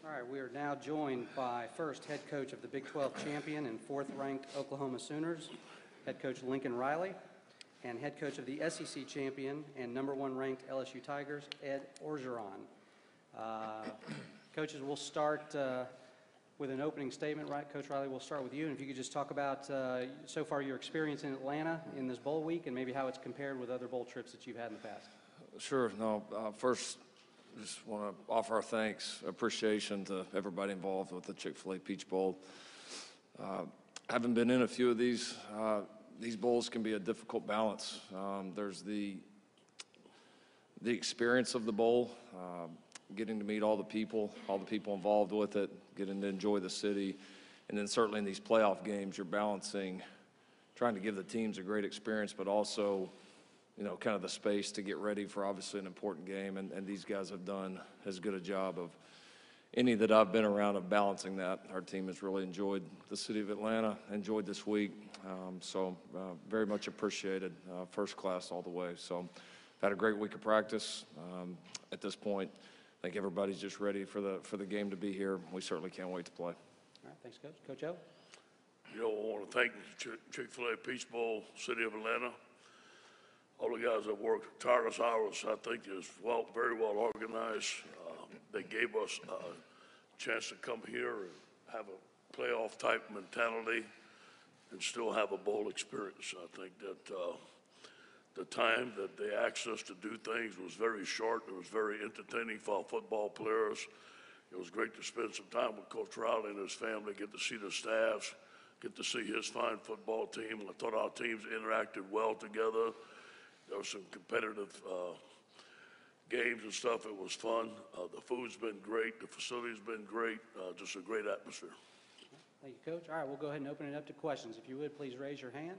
All right, we are now joined by first head coach of the Big 12 champion and fourth-ranked Oklahoma Sooners, head coach Lincoln Riley, and head coach of the SEC champion and number one ranked LSU Tigers, Ed Orgeron. Coaches, we'll start with an opening statement, right? Coach Riley, we'll start with you, and if you could just talk about so far your experience in Atlanta in this bowl week and maybe how it's compared with other bowl trips that you've had in the past. Sure. First, just want to offer our thanks, appreciation to everybody involved with the Chick-fil-A Peach Bowl. Having been in a few of these bowls can be a difficult balance. There's the experience of the bowl, getting to meet all the people involved with it, getting to enjoy the city, and then certainly in these playoff games, you're balancing trying to give the teams a great experience, but also kind of the space to get ready for obviously an important game, and these guys have done as good a job of any that I've been around of balancing that. Our team has really enjoyed the city of Atlanta, enjoyed this week, so very much appreciated, first class all the way. So had a great week of practice. At this point, I think everybody's just ready for the game to be here. We certainly can't wait to play. All right, thanks, Coach. Coach O? I want to thank Chick-fil-A Peach Bowl, City of Atlanta. All the guys that worked tireless hours, I think, is very well organized. They gave us a chance to come here and have a playoff type mentality and still have a bowl experience. I think that the time that they asked us to do things was very short. It was very entertaining for our football players. It was great to spend some time with Coach Riley and his family, get to see the staffs, get to see his fine football team. I thought our teams interacted well together. There were some competitive games and stuff. It was fun. The food's been great. The facility's been great. Just a great atmosphere. Thank you, Coach. All right, we'll go ahead and open it up to questions. If you would, please raise your hand.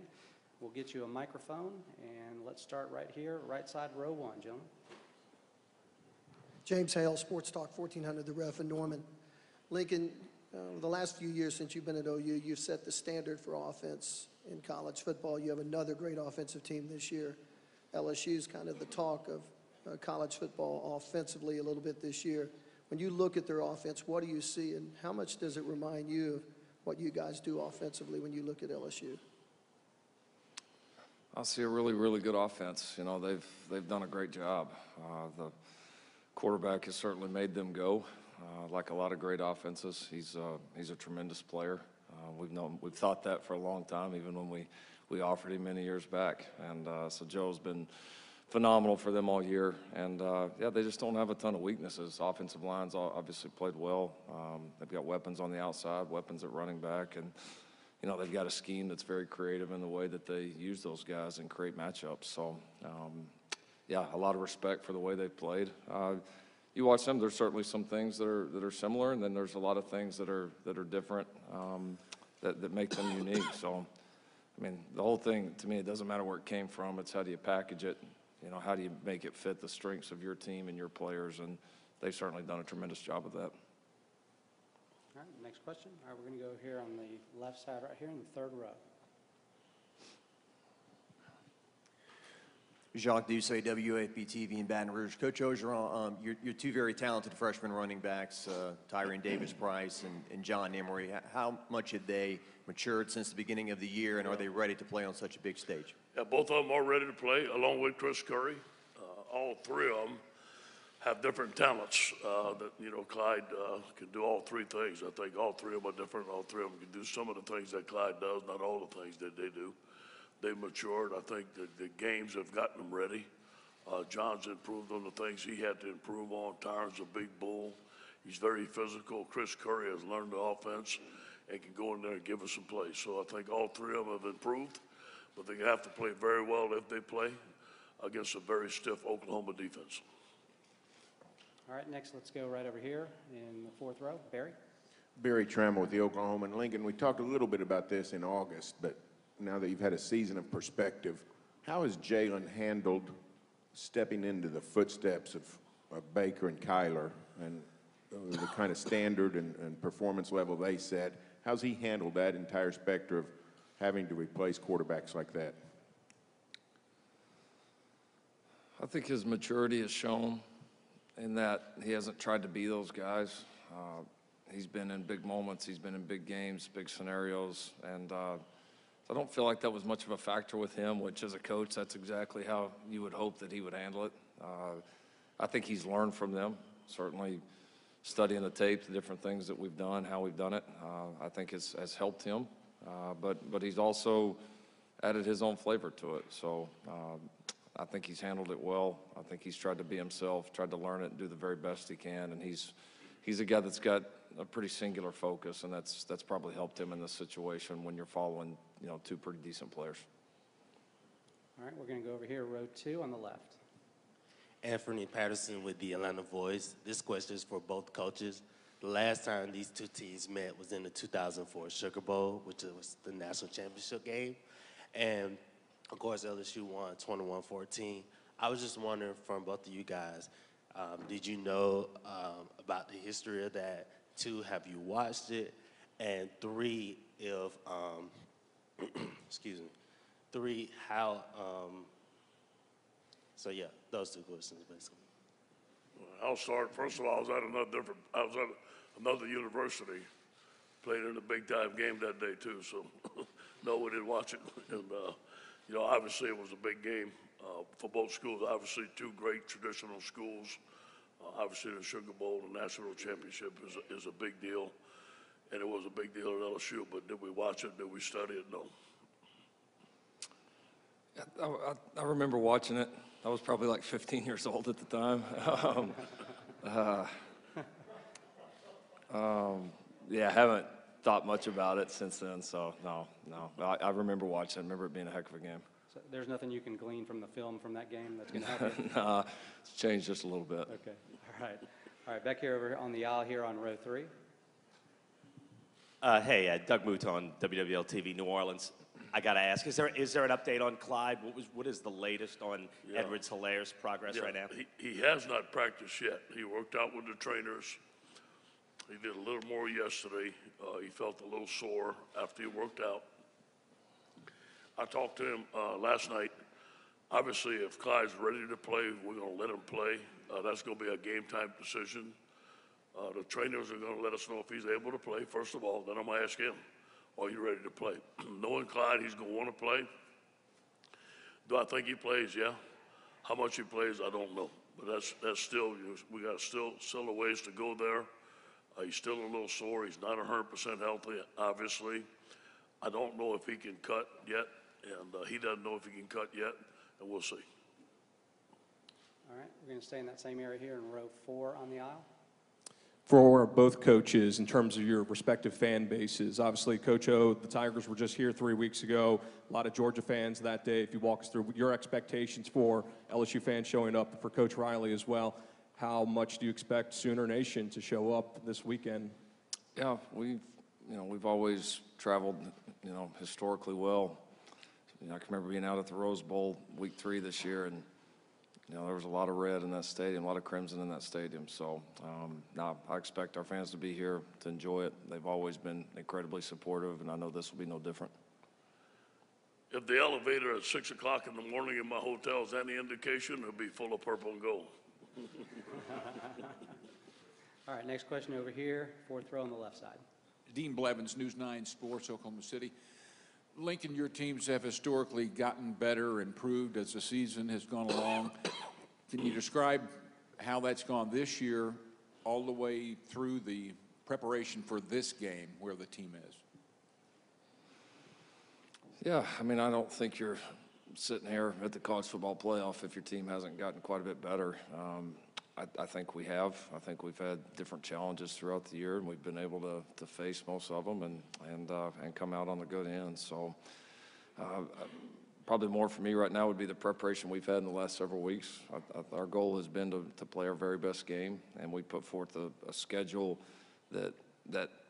We'll get you a microphone, and let's start right here, right side, row one, gentlemen. James Hale, Sports Talk 1400, The Ref in Norman. Lincoln, the last few years since you've been at OU, you've set the standard for offense in college football. You have another great offensive team this year. LSU is kind of the talk of college football offensively a little bit this year. When you look at their offense, what do you see, and how much does it remind you of what you guys do offensively when you look at LSU? I see a really, really good offense. They've done a great job. The quarterback has certainly made them go. Like a lot of great offenses, he's a tremendous player. We've thought that for a long time, even when we offered him many years back. And so Joe's been phenomenal for them all year. And, they just don't have a ton of weaknesses. Offensive lines obviously played well. They've got weapons on the outside, weapons at running back. And, they've got a scheme that's very creative in the way that they use those guys and create matchups. So, a lot of respect for the way they've played. You watch them, there's certainly some things that are similar, and then there's a lot of things that are different that make them unique. So, the whole thing, to me, it doesn't matter where it came from. It's how do you package it? How do you make it fit the strengths of your team and your players? And they've certainly done a tremendous job of that. All right, next question. All right, we're going to go here on the left side right here in the third row. Jacques Doucet, WAP-TV in Baton Rouge. Coach Orgeron, you're two very talented freshman running backs, Tyrion Davis-Price and John Emery. How much have they matured since the beginning of the year, and are they ready to play on such a big stage? Yeah, both of them are ready to play, along with Chris Curry. All three of them have different talents that, Clyde can do all three things. I think all three of them are different. All three of them can do some of the things that Clyde does, not all the things that they do. They've matured. I think the games have gotten them ready. John's improved on the things he had to improve on. Tyron's a big bull. He's very physical. Chris Curry has learned the offense and can go in there and give us some plays. So I think all three of them have improved, but they have to play very well if they play against a very stiff Oklahoma defense. All right, next let's go right over here in the fourth row. Barry? Barry Trammell with the Oklahoma and Lincoln. We talked a little bit about this in August, but now that you've had a season of perspective, how has Jalen handled stepping into the footsteps of Baker and Kyler and the kind of standard and performance level they set? How's he handled that entire spectrum of having to replace quarterbacks like that? I think his maturity is shown in that he hasn't tried to be those guys. he's been in big moments, he's been in big games, big scenarios, and I don't feel like that was much of a factor with him, which as a coach, that's exactly how you would hope that he would handle it. I think he's learned from them, certainly studying the tape, the different things that we've done, how we've done it, I think has helped him. But he's also added his own flavor to it. So I think he's handled it well. I think he's tried to be himself, tried to learn it and do the very best he can. And he's a guy that's got a pretty singular focus, and that's probably helped him in this situation when you're following, two pretty decent players. All right, we're going to go over here, row 2 on the left. Anthony Patterson with the Atlanta Voice. This question is for both coaches. The last time these two teams met was in the 2004 Sugar Bowl, which was the national championship game. And, of course, LSU won 21-14. I was just wondering from both of you guys, did you know about the history of that? 2, have you watched it? And 3, if, excuse me, 3, how, so yeah, those 2 questions basically. I'll start. First of all, I was at another university, played in a big-time game that day, too, so no, we didn't watch it. And, obviously it was a big game for both schools. Obviously, 2 great traditional schools. Obviously, the Sugar Bowl, the national championship is a big deal, and it was a big deal at LSU, but did we watch it? Did we study it? No. I remember watching it. I was probably like 15 years old at the time. Yeah, I haven't thought much about it since then, so no. I remember watching it. I remember it being a heck of a game. So there's nothing you can glean from the film from that game that's going to help you? Nah, it's changed just a little bit. Okay, all right, back here over on the aisle here on row 3. Hey, Doug Mouton, WWL TV, New Orleans. I got to ask, is there an update on Clyde? What is the latest on Edwards-Hilaire's progress right now? He has not practiced yet. He worked out with the trainers. He did a little more yesterday. He felt a little sore after he worked out. I talked to him last night. Obviously, if Clyde's ready to play, we're going to let him play. That's going to be a game-time decision. The trainers are going to let us know if he's able to play, first of all. Then I'm going to ask him, are you ready to play? Knowing Clyde, he's going to want to play. Do I think he plays? Yeah. How much he plays, I don't know. But that's still, we got still a ways to go there. He's still a little sore. He's not 100% healthy, obviously. I don't know if he can cut yet, and he doesn't know if he can cut yet, and we'll see. All right, we're going to stay in that same area here in row 4 on the aisle. For both coaches, in terms of your respective fan bases, obviously, Coach O, the Tigers were just here 3 weeks ago. A lot of Georgia fans that day. If you walk us through your expectations for LSU fans showing up, for Coach Riley as well, how much do you expect Sooner Nation to show up this weekend? Yeah, we've always traveled, historically well. I can remember being out at the Rose Bowl week 3 this year, and there was a lot of red in that stadium, a lot of crimson in that stadium. So, I expect our fans to be here to enjoy it. They've always been incredibly supportive, and I know this will be no different. If the elevator at 6 o'clock in the morning in my hotel is any indication, it'll be full of purple and gold. All right, next question over here, 4th row on the left side. Dean Blevins, News 9 Sports, Oklahoma City. Lincoln, your teams have historically gotten better, improved as the season has gone along. Can you describe how that's gone this year all the way through the preparation for this game where the team is? Yeah, I don't think you're sitting here at the college football playoff if your team hasn't gotten quite a bit better. I think we have. I think we've had different challenges throughout the year, and we've been able to face most of them and come out on the good end. So probably more for me right now would be the preparation we've had in the last several weeks. Our goal has been to play our very best game, and we put forth a schedule that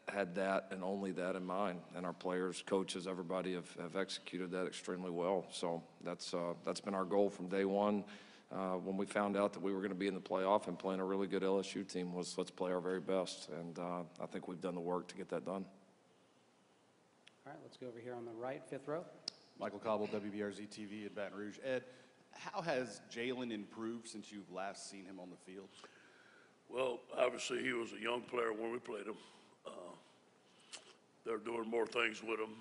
had that and only that in mind. And our players, coaches, everybody have executed that extremely well. So that's been our goal from day one. When we found out that we were going to be in the playoff and playing a really good LSU team was let's play our very best. And I think we've done the work to get that done. All right, let's go over here on the right, 5th row. Michael Cobble, WBRZ TV at Baton Rouge. Ed, how has Jalen improved since you've last seen him on the field? Well, obviously he was a young player when we played him. They're doing more things with him.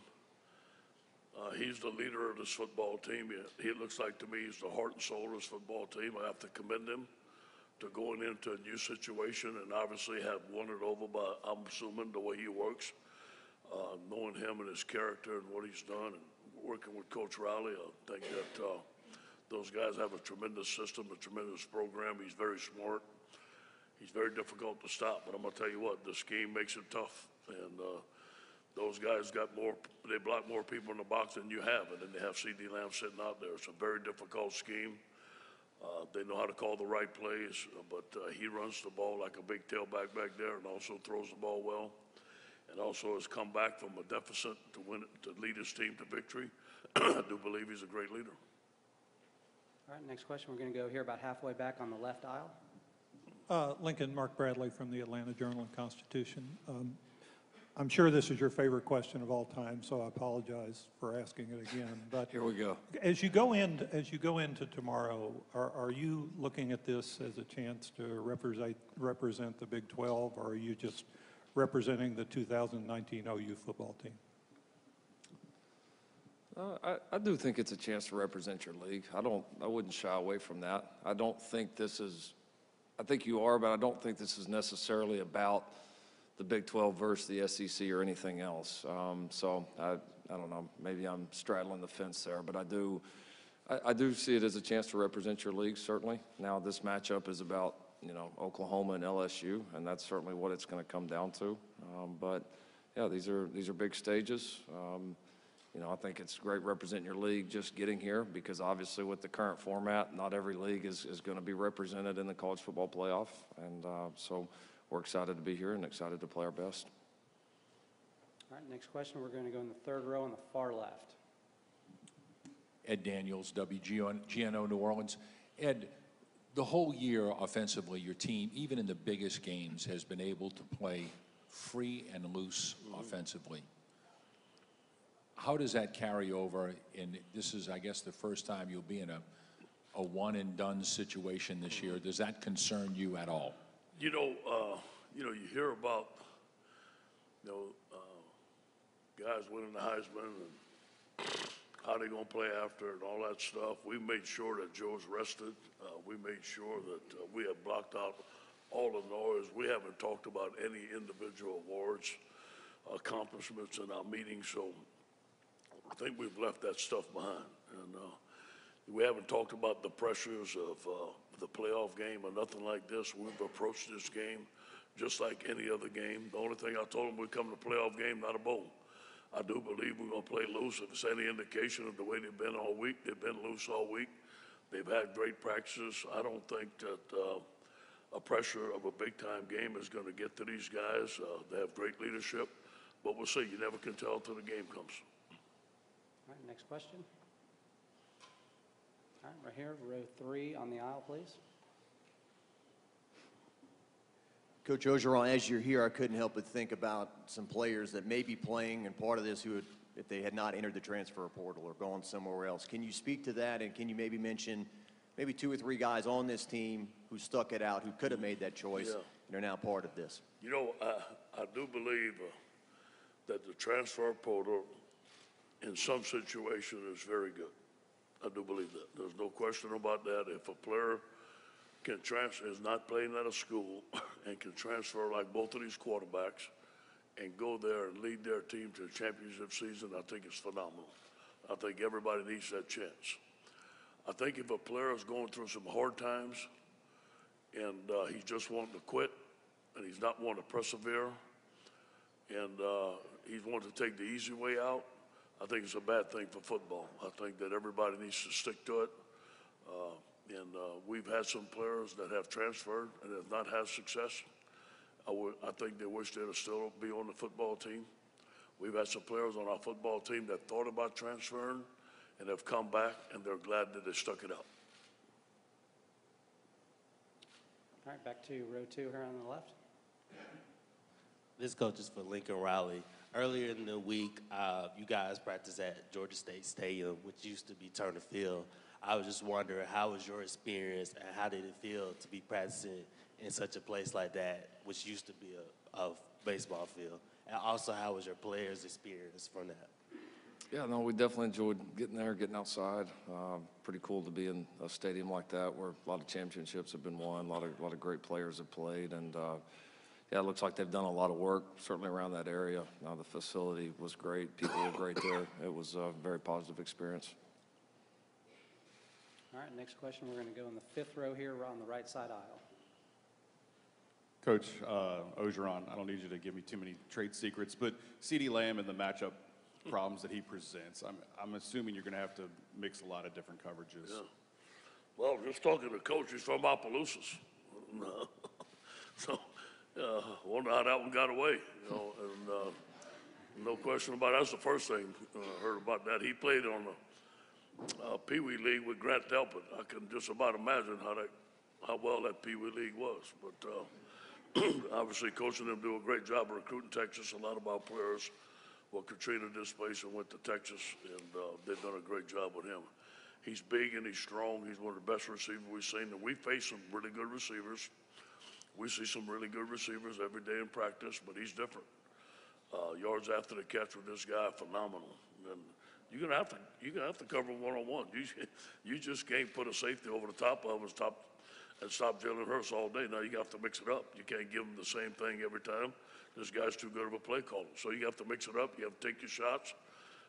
He's the leader of this football team. He looks like to me he's the heart and soul of this football team. I have to commend him to going into a new situation and obviously have won it over by, I'm assuming, the way he works. Knowing him and his character and what he's done and working with Coach Riley, I think that those guys have a tremendous system, a tremendous program. He's very smart. He's very difficult to stop, but I'm going to tell you what, this scheme makes it tough. And those guys they block more people in the box than you have, and then they have C.D. Lamb sitting out there. It's a very difficult scheme. They know how to call the right plays, but he runs the ball like a big tailback back there and also throws the ball well. And also has come back from a deficit to lead his team to victory. I do believe he's a great leader. All right, next question. We're going to go here about halfway back on the left aisle. Lincoln, Mark Bradley from the Atlanta Journal-Constitution. I'm sure this is your favorite question of all time, so I apologize for asking it again. But Here we go. as you go into tomorrow, are you looking at this as a chance to represent the Big 12, or are you just representing the 2019 OU football team? I do think it's a chance to represent your league. I wouldn't shy away from that. I think you are, but I don't think this is necessarily about the Big 12 versus the SEC or anything else. So I don't know, maybe I'm straddling the fence there, but I do see it as a chance to represent your league, certainly. Now this matchup is about, Oklahoma and LSU, and that's certainly what it's going to come down to. But yeah, these are big stages. I think it's great representing your league just getting here, because obviously with the current format, not every league is going to be represented in the college football playoff. And so we're excited to be here and excited to play our best. All right, next question. We're going to go in the third row on the far left. Ed Daniels, WGNO New Orleans. Ed, the whole year offensively, your team, even in the biggest games, has been able to play free and loose offensively. How does that carry over? And this is, I guess, the first time you'll be in a one-and-done situation this year. Does that concern you at all? You hear about, guys winning the Heisman and how they gonna play after and all that stuff. We made sure that Joe's rested. We made sure that we have blocked out all the noise. We haven't talked about any individual awards, accomplishments in our meetings, so I think we've left that stuff behind. And we haven't talked about the pressures of the playoff game or nothing like this. We've approached this game just like any other game. The only thing I told them, we come to the playoff game, not a bowl. I do believe we're going to play loose. If it's any indication of the way they've been all week, they've been loose all week. They've had great practices. I don't think that a pressure of a big-time game is going to get to these guys. They have great leadership, but we'll see. You never can tell until the game comes. All right, next question. All right, right here, row 3 on the aisle, please. Coach Ogeron, as you're here, I couldn't help but think about some players that may be playing and part of this who would, if they had not entered the transfer portal or gone somewhere else. Can you speak to that, and can you maybe mention maybe 2 or 3 guys on this team who stuck it out, who could have made that choice and are now part of this? I do believe that the transfer portal in some situations is very good. I do believe that. There's no question about that. If a player can transfer, is not playing at a school and can transfer like both of these quarterbacks and go there and lead their team to the championship season, I think it's phenomenal. I think everybody needs that chance. I think if a player is going through some hard times and he's just wanting to quit and he's not wanting to persevere and he's wanting to take the easy way out, I think it's a bad thing for football. I think that everybody needs to stick to it. We've had some players that have transferred and have not had success. I think they wish they'd still be on the football team. We've had some players on our football team that thought about transferring and have come back, and they're glad that they stuck it out. All right, back to row 2 here on the left. This coach is for Lincoln Riley. Earlier in the week, you guys practiced at Georgia State Stadium, which used to be Turner Field. I was just wondering, how was your experience and how did it feel to be practicing in such a place like that, which used to be a baseball field? And also, how was your players' experience from that? Yeah, no, we definitely enjoyed getting there, getting outside. Pretty cool to be in a stadium like that where a lot of championships have been won, a lot of great players have played, and yeah, it looks like they've done a lot of work, certainly around that area. The facility was great, people were great there. It was a very positive experience. All right, next question, we're going to go in the fifth row here on the right side aisle. Coach Ogeron, I don't need you to give me too many trade secrets, but CeeDee Lamb and the matchup problems that he presents, I'm assuming you're going to have to mix a lot of different coverages. Yeah. Well, just talking to Coach, he's from Opelousas. So, wonder how that one got away, you know, and no question about it. That's the first thing I heard about that. He played on the Pee Wee League with Grant Delpit. I can just about imagine how well that Pee Wee League was. But obviously, coaching them do a great job of recruiting Texas. A lot of our players were Katrina displaced and went to Texas, and they've done a great job with him. He's big and he's strong. He's one of the best receivers we've seen. And we face some really good receivers. We see some really good receivers every day in practice, but he's different. Yards after the catch with this guy, phenomenal. And you're gonna have to cover one-on-one. You just can't put a safety over the top of him and stop Jalen Hurts all day. Now you have to mix it up. You can't give him the same thing every time. This guy's too good of a play caller. So you have to mix it up. You have to take your shots.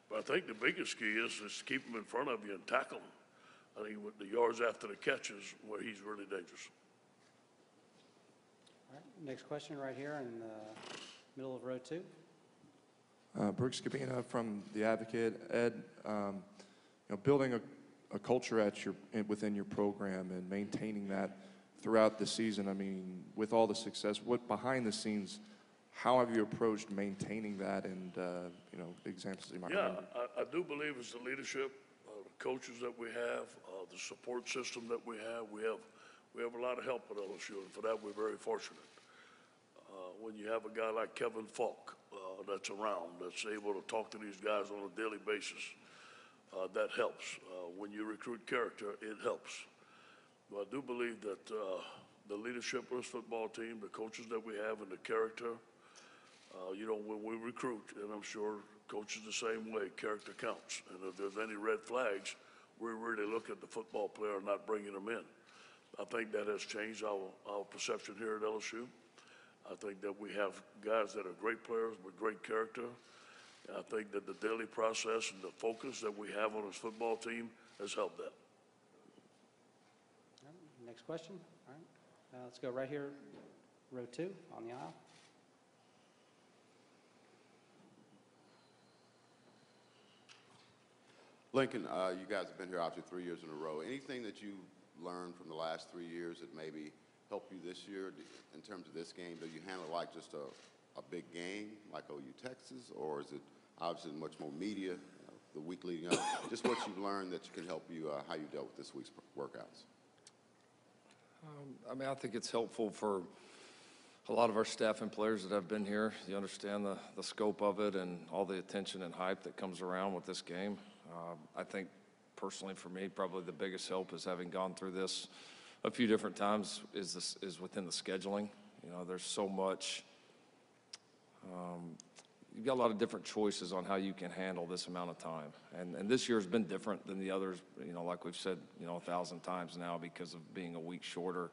But I think the biggest key is to keep him in front of you and tackle him. I think with the yards after the catch is where he's really dangerous. All right, next question right here in the middle of row 2. Brooks Cabina from The Advocate. Ed, building a culture within your program and maintaining that throughout the season, I mean, with all the success, what behind the scenes, how have you approached maintaining that and, the examples you might remember? I do believe it's the leadership, the coaches that we have, the support system that we have. We have a lot of help at LSU, and for that we're very fortunate. When you have a guy like Kevin Falk that's around, that's able to talk to these guys on a daily basis, that helps. When you recruit character, it helps. But I do believe that the leadership of this football team, the coaches that we have, and the character, when we recruit, and I'm sure coaches the same way, character counts. And if there's any red flags, we really look at the football player, not bringing them in. I think that has changed our perception here at LSU. I think that we have guys that are great players with great character. And I think that the daily process and the focus that we have on this football team has helped that. All right, next question. All right, let's go right here, row 2 on the aisle. Lincoln, you guys have been here obviously 3 years in a row. Anything that you learned from the last 3 years that maybe helped you this year in terms of this game? Do you handle it like just a big game like OU Texas, or is it obviously much more media the week leading up? Just what you've learned that can help you, how you dealt with this week's workouts. I think it's helpful for a lot of our staff and players that have been here. You understand the scope of it and all the attention and hype that comes around with this game. I think personally for me, probably the biggest help is having gone through this a few different times is within the scheduling. There's so much, you've got a lot of different choices on how you can handle this amount of time. And this year has been different than the others, like we've said, 1,000 times now because of being a week shorter.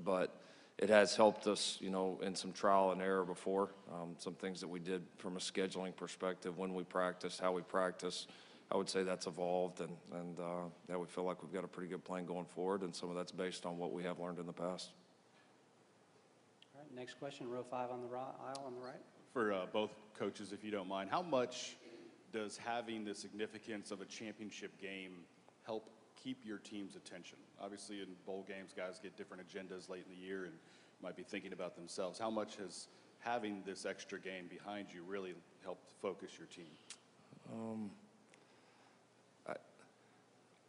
But it has helped us, in some trial and error before. Some things that we did from a scheduling perspective, when we practice, how we practice. I would say that's evolved, and we feel like we've got a pretty good plan going forward, and some of that's based on what we have learned in the past. All right, next question, row 5 on the aisle on the right. For both coaches, if you don't mind, how much does having the significance of a championship game help keep your team's attention? Obviously, in bowl games, guys get different agendas late in the year and might be thinking about themselves. How much has having this extra game behind you really helped focus your team?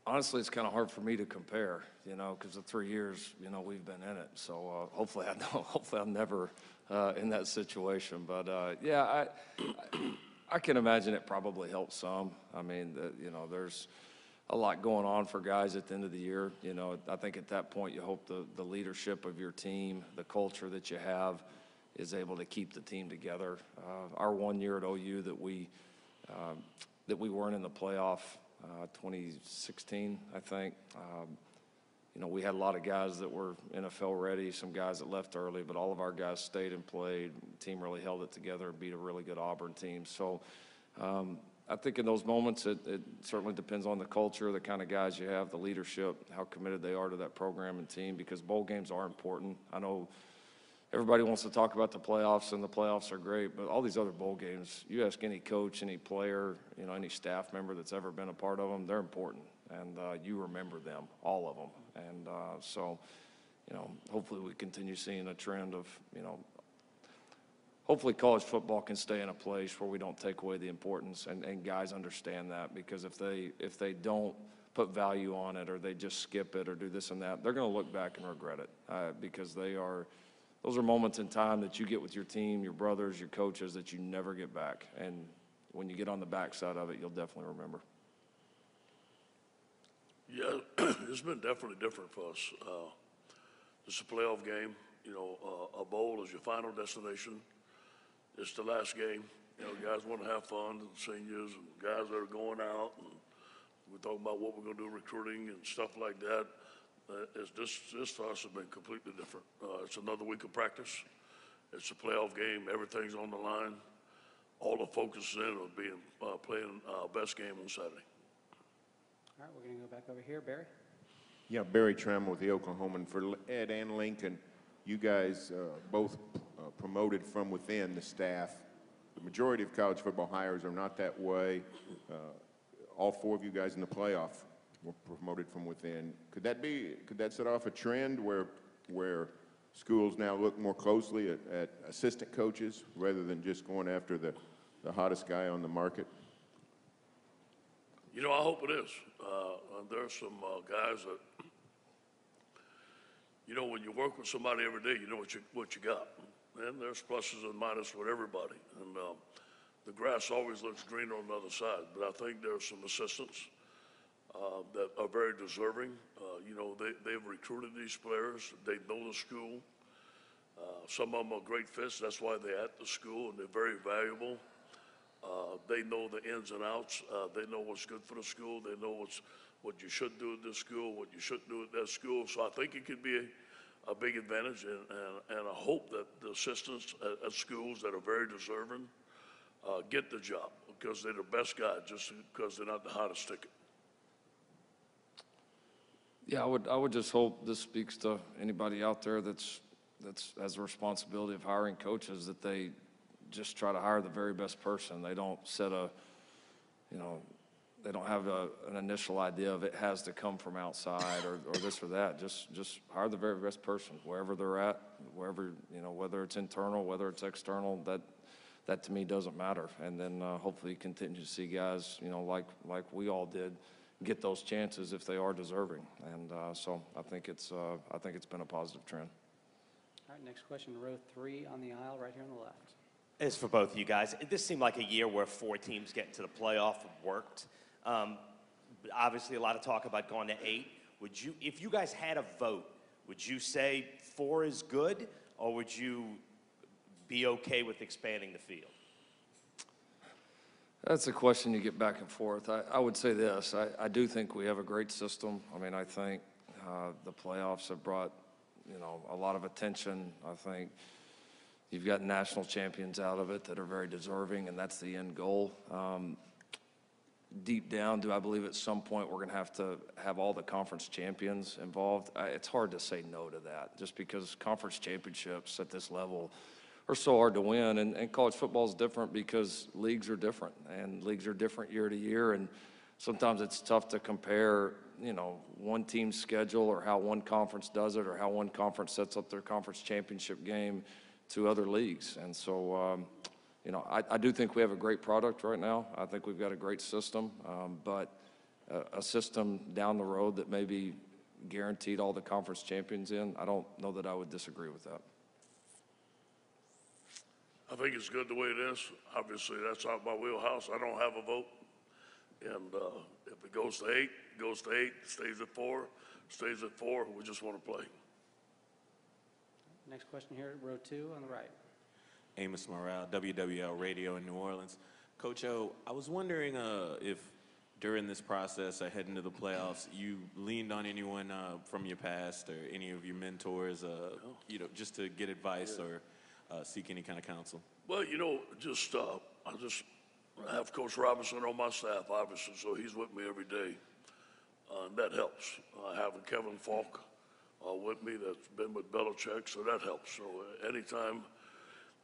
Honestly, it's kind of hard for me to compare, because the 3 years, we've been in it. So hopefully I'm never in that situation. But I can imagine it probably helps some. I mean, there's a lot going on for guys at the end of the year. I think at that point you hope the leadership of your team, the culture that you have, is able to keep the team together. Our 1 year at OU that we weren't in the playoff, 2016, I think. You know, we had a lot of guys that were NFL ready, some guys that left early, but all of our guys stayed and played. The team really held it together and beat a really good Auburn team. So I think in those moments, it certainly depends on the culture, the kind of guys you have, the leadership, how committed they are to that program and team, because bowl games are important. I know everybody wants to talk about the playoffs, and the playoffs are great, but all these other bowl games, you ask any coach, any player, you know, any staff member that's ever been a part of them, they're important, and you remember them, all of them. And so, you know, hopefully we continue seeing a trend of, you know, hopefully college football can stay in a place where we don't take away the importance, and guys understand that, because if they don't put value on it, or they just skip it or do this and that, they're going to look back and regret it, because those are moments in time that you get with your team, your brothers, your coaches, that you never get back. And when you get on the backside of it, you'll definitely remember. Yeah, it's been definitely different for us. It's a playoff game. You know, a bowl is your final destination. It's the last game. You know, guys want to have fun, and seniors and guys that are going out. And we're talking about what we're going to do recruiting and stuff like that. This for us has been completely different. It's another week of practice. It's a playoff game. Everything's on the line. All the focus is in on playing our best game on Saturday. All right, we're going to go back over here. Barry? Yeah, Barry Trammell with the Oklahoman. For Ed and Lincoln, you guys both promoted from within the staff. The majority of college football hires are not that way. All four of you guys in the playoff were promoted from within. Could that set off a trend where schools now look more closely at assistant coaches rather than just going after the hottest guy on the market? You know, I hope it is. There's some guys that, you know, when you work with somebody every day, you know what you got. And there's pluses and minuses with everybody. And the grass always looks greener on the other side. But I think there's some assistants that are very deserving. You know, they've recruited these players. They know the school. Some of them are great fits. That's why they're at the school, and they're very valuable. They know the ins and outs. They know what's good for the school. They know what you should do at this school, what you shouldn't do at that school. So I think it could be a big advantage, and I hope that the assistants at schools that are very deserving get the job, because they're the best guy, just because they're not the hottest ticket. Yeah, I would just hope this speaks to anybody out there that's has the responsibility of hiring coaches, that they just try to hire the very best person. They don't set they don't have an initial idea of it has to come from outside or this or that. Just hire the very best person, wherever they're at, wherever, you know, whether it's internal, whether it's external, that to me doesn't matter. And then hopefully you continue to see guys, you know, like we all did, get those chances if they are deserving. And so I think it's been a positive trend. All right, next question, row 3 on the aisle, right here on the left. It's for both of you guys. This seemed like a year where 4 teams getting to the playoff worked. Obviously, a lot of talk about going to 8. Would you, if you guys had a vote, would you say 4 is good, or would you be okay with expanding the field? That's a question you get back and forth. I would say this. I do think we have a great system. I mean, I think the playoffs have brought, you know, a lot of attention. I think you've got national champions out of it that are very deserving, and that's the end goal. Deep down, do I believe at some point we're going to have all the conference champions involved? It's hard to say no to that, just because conference championships at this level are so hard to win. And college football is different because leagues are different, and leagues are different year to year. And sometimes it's tough to compare, you know, one team's schedule or how one conference does it or how one conference sets up their conference championship game to other leagues. And so, you know, I do think we have a great product right now. I think we've got a great system, but a system down the road that maybe guaranteed all the conference champions in, I don't know that I would disagree with that. I think it's good the way it is. Obviously, that's out my wheelhouse. I don't have a vote. And if it goes to 8, it goes to 8, stays at 4, stays at 4. We just want to play. Next question here, row 2 on the right. Amos Morale, WWL Radio in New Orleans. Coach O, I was wondering if during this process heading into the playoffs, you leaned on anyone from your past or any of your mentors, just to get advice or seek any kind of counsel? Well, I just have Coach Robinson on my staff, obviously, so he's with me every day. And that helps. Having Kevin Falk with me that's been with Belichick, so that helps. So anytime,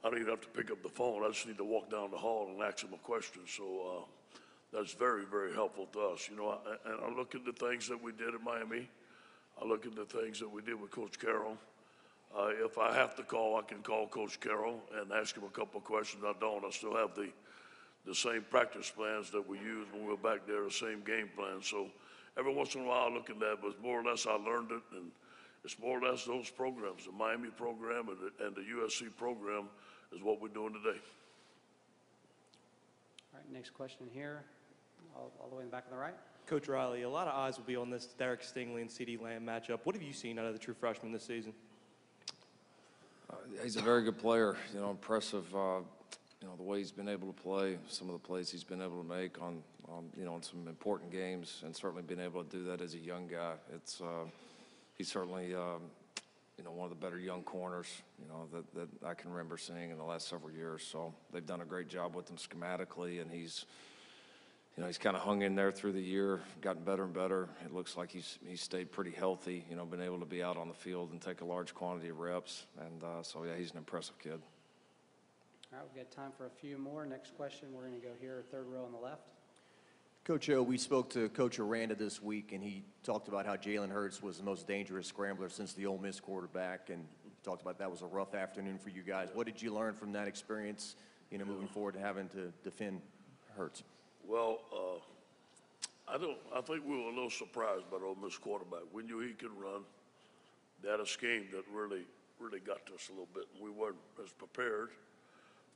I don't even have to pick up the phone. I just need to walk down the hall and ask him a question. So that's very, very helpful to us. And I look at the things that we did in Miami. I look at the things that we did with Coach Carroll. If I have to call, I can call Coach Carroll and ask him a couple of questions. I don't. I still have the same practice plans that we used when we were back there, the same game plan. So every once in a while I look at that, but more or less I learned it, and it's more or less those programs. The Miami program and the USC program is what we're doing today. All right, next question here, all the way in the back on the right. Coach Riley, a lot of eyes will be on this Derek Stingley and CeeDee Lamb matchup. What have you seen out of the true freshman this season? He's a very good player, impressive, the way he's been able to play, some of the plays he's been able to make on in some important games, and certainly been able to do that as a young guy. He's certainly, one of the better young corners, that I can remember seeing in the last several years. So they've done a great job with him schematically, and he's kind of hung in there through the year, gotten better and better. It looks like he's stayed pretty healthy, been able to be out on the field and take a large quantity of reps. And so, yeah, he's an impressive kid. All right, we've got time for a few more. Next question, we're going to go here, third row on the left. Coach O, we spoke to Coach Aranda this week, and he talked about how Jalen Hurts was the most dangerous scrambler since the Ole Miss quarterback, and talked about that was a rough afternoon for you guys. What did you learn from that experience, moving forward to having to defend Hurts? Well, I think we were a little surprised by the Ole Miss quarterback. We knew he could run. They had a scheme that really got to us a little bit. We weren't as prepared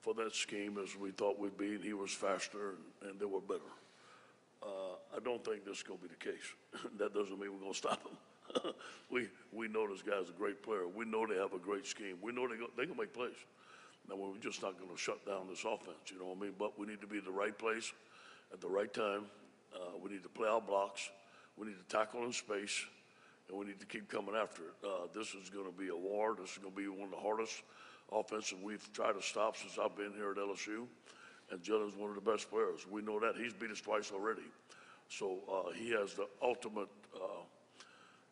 for that scheme as we thought we'd be, and he was faster, and they were better. I don't think this is going to be the case. That doesn't mean we're going to stop him. We know this guy's a great player. We know they have a great scheme. We know they're going to make plays. Now, we're just not going to shut down this offense, you know what I mean? But we need to be in the right place at the right time. We need to play our blocks. We need to tackle in space, and we need to keep coming after it. This is going to be a war. This is going to be one of the hardest offenses we've tried to stop since I've been here at LSU. And Jalen's one of the best players. We know that. He's beat us twice already. So he has the ultimate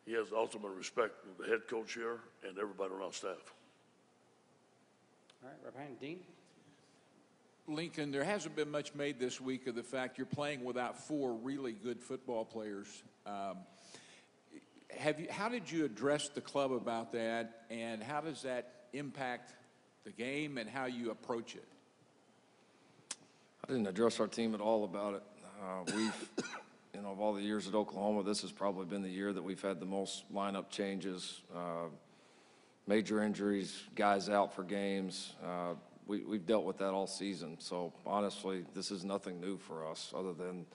respect of the head coach here and everybody on our staff. All right, right behind Dean. Lincoln, there hasn't been much made this week of the fact you're playing without four really good football players. How did you address the club about that, and how does that impact the game and how you approach it? I didn't address our team at all about it. We've, of all the years at Oklahoma, this has probably been the year that we've had the most lineup changes, major injuries, guys out for games. We've dealt with that all season. So honestly, this is nothing new for us, other than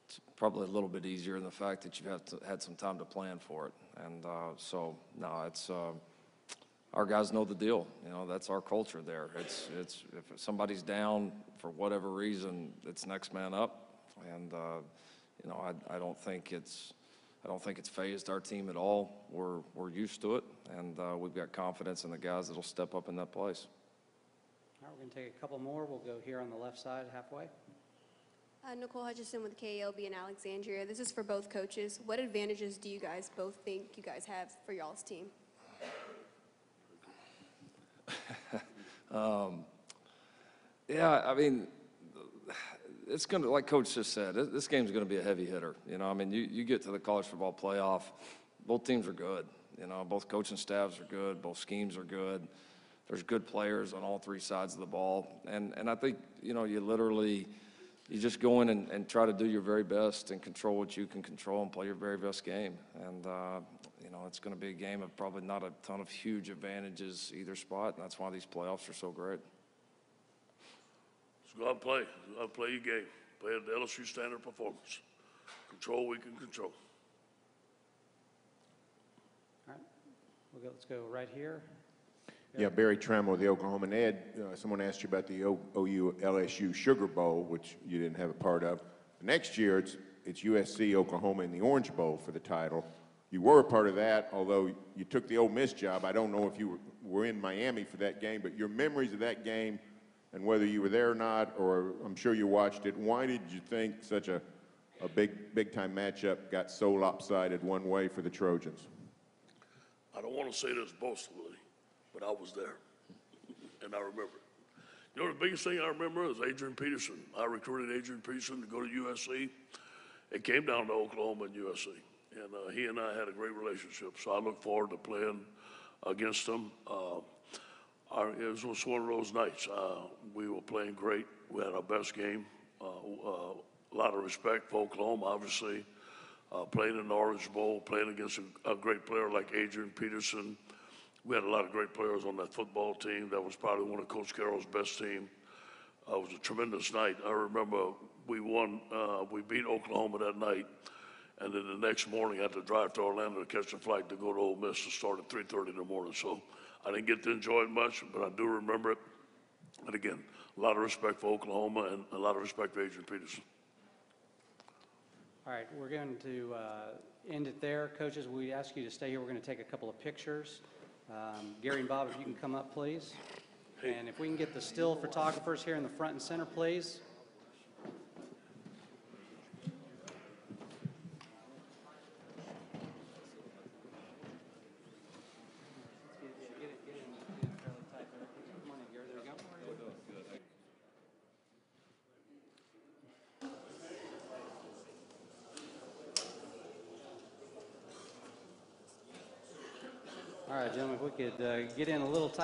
it's probably a little bit easier in the fact that you've had some time to plan for it. And it's our guys know the deal. That's our culture there. It's if somebody's down for whatever reason, it's next man up. And I don't think it's phased our team at all. We're used to it, and we've got confidence in the guys that'll step up in that place. All right, we're going to take a couple more. We'll go here on the left side, halfway. Nicole Hutchison with KALB in Alexandria. This is for both coaches. What advantages do you guys both think you guys have for y'all's team? Yeah, I mean, it's going to, like Coach just said, this game's going to be a heavy hitter. You get to the college football playoff, both teams are good. Both coaching staffs are good, both schemes are good. There's good players on all three sides of the ball. And I think, you just go in and try to do your very best and control what you can control and play your very best game. And, it's going to be a game of probably not a ton of huge advantages either spot, and that's why these playoffs are so great. Just go out and play. Go out and play your game. Play at the LSU standard performance. Control what we can control. All right, let's go right here. Yeah, Barry Trammell with the Oklahoma. And Ed, someone asked you about the OU LSU Sugar Bowl, which you didn't have a part of. Next year, it's USC Oklahoma in the Orange Bowl for the title. You were a part of that, although you took the Ole Miss job. I don't know if you were in Miami for that game, but your memories of that game and whether you were there or not, or I'm sure you watched it, why did you think such a big-time matchup got so lopsided one way for the Trojans? I don't want to say this boastfully, but I was there, and I remember it. You know, the biggest thing I remember is Adrian Peterson. I recruited Adrian Peterson to go to USC. It came down to Oklahoma and USC, and he and I had a great relationship, so I look forward to playing against him. It was one of those nights. We were playing great. We had our best game. A lot of respect for Oklahoma, obviously. Playing in the Orange Bowl, playing against a great player like Adrian Peterson. We had a lot of great players on that football team. That was probably one of Coach Carroll's best team. It was a tremendous night. I remember we won, we beat Oklahoma that night, and then the next morning I had to drive to Orlando to catch a flight to go to Ole Miss to start at 3:30 in the morning. So I didn't get to enjoy it much, but I do remember it. And again, a lot of respect for Oklahoma and a lot of respect for Adrian Peterson. All right, we're going to end it there. Coaches, we ask you to stay here. We're going to take a couple of pictures. Gary and Bob, if you can come up, please. And if we can get the still photographers here in the front and center, please. All right, gentlemen, if we could get in a little tight.